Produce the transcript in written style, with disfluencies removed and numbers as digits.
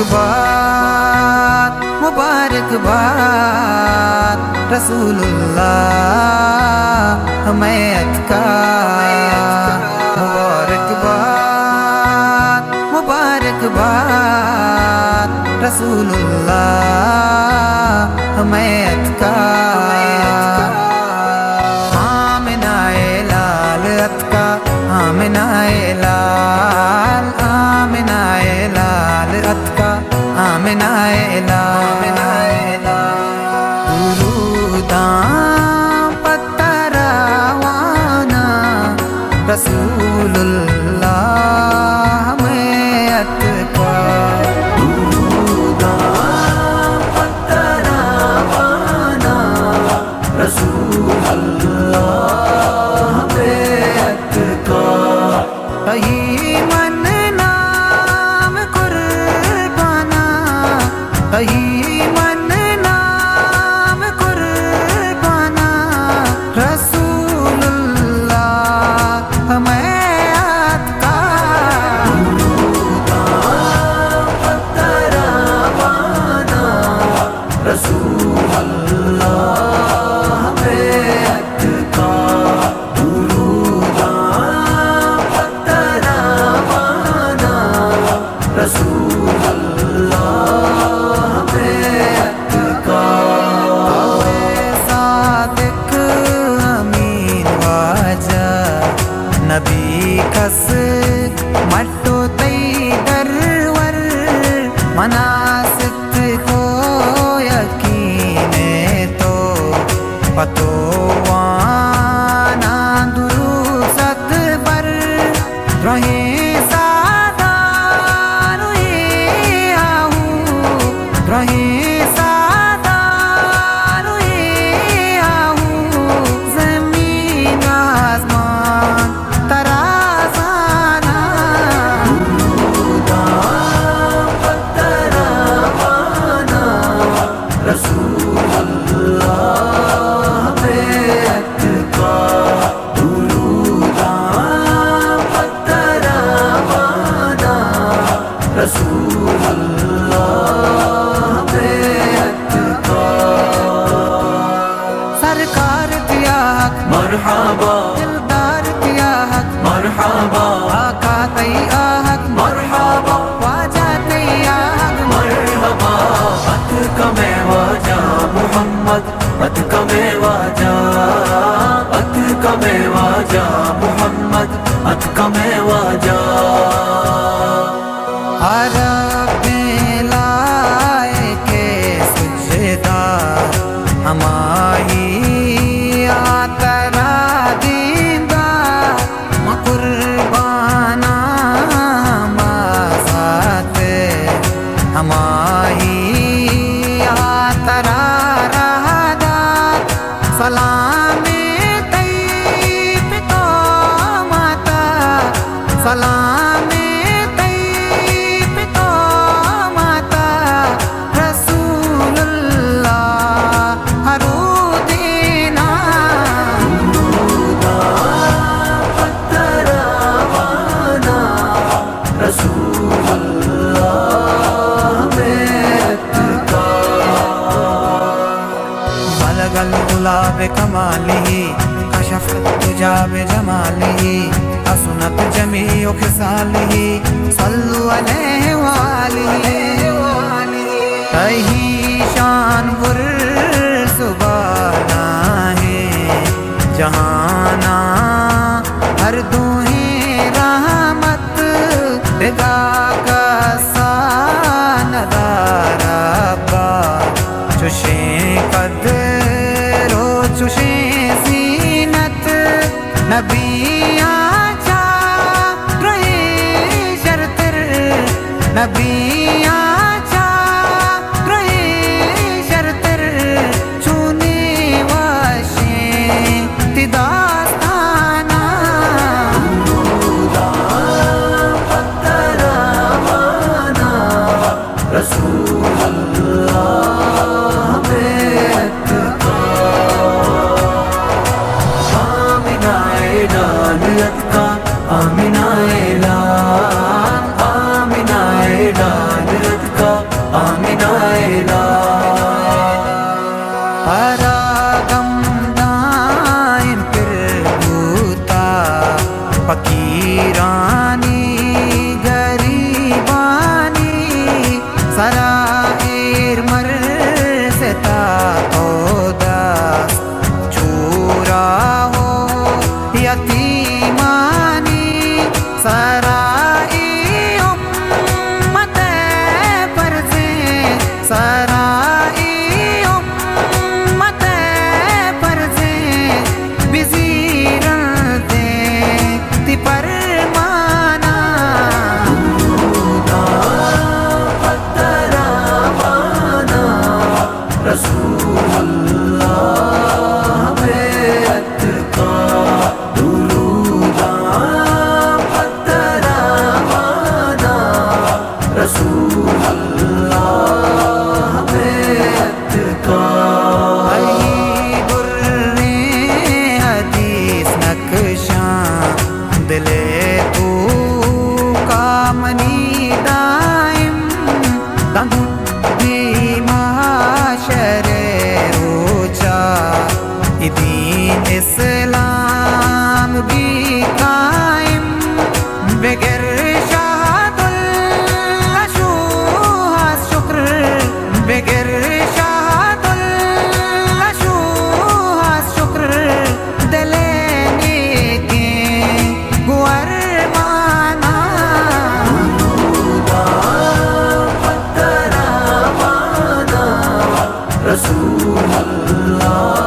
मुबारकबाद मुबारकबाद रसूलुल्लाह मैयत का। मुबारकबाद मुबारकबाद रसूलुल्लाह मैयत का। आमिनाए लाल अतका आमिनाए लाल आमिनाए लाल अतका आमिनाए लाल दुरूदां पत्तरवाना रसूलुल्लाह मैयत का। दुरूदां पत्तरवाना रसूलुल्लाह मैयत का। कहीं मन नाम कुर्बाना कहीं मन नाम कुर्बाना रसूलुल्लाह मैयत का। दुरूदां पत्तरवाना रसूलुल्लाह मैयत का। रसूलुल्लाह मैयत का। सादिक अमीन वाजा नबी कस मट्टो तई दरवर मनासित को यकीने तो पतो वाना दुरूसत पर रहे ज़मीन आसमान तराज़ाना। दुरूदां पत्तरवाना रसूलुल्लाह मैयत का। दुरूदां पत्तरवाना रसूलुल्लाह मैयत का। सरकार दिया हक मरहबा दिलदार दिया हक मरहबा आका तैया हक मरहबा वाजा तैया हक मरहबा। अत कमे वाजा मुहम्मद अत कमे वाजा अत कमे वाजा मुहम्मद अत कमे वाजा। हमारी आतरा दीदा मकुर्बाना माज़ात हमारी आतरा रहदा सलामे तैब तो माता सलामे तैब तो माता रसूलुल्लाह मैयत का। बलगल उला बिकमालिही कशफत तुजा बिजमालिही हसनत जमीउ खिसालिही सल्लु अलैहि व आलिही। कहीं शान सुबाना है जहाना हर दूहे रहमत दिगा का सानदारा बा चुशे कदरो चुशे जीनत नबिया चा रहे शर्तर नबिया चा रहे शर्तर चुने वाशे तिदास्ताना। रसूलुल्लाह मैयत اعلان آمینہ اعلان رب کا آمینہ اعلان پراغم دائم پھر بوتا فقیرانی غریبانی سرائر مرستا تو دست چورا ہو یتیمانی سرائی امت پرزیں سرائی امت پرزیں بزیرن دیں تی پرمانا رسول اللہ بیعت کا دروداں پتراوانا رسول اللہ بیعت کا ای برنے حدیث نقشاں دلے تو کامنی دائم دندی معاشر روچا دین اسلام بھی قائم بغیر شہادت الاشوہاس شکر بغیر شہادت الاشوہاس شکر دلینے کے گوار مانا رسول اللہ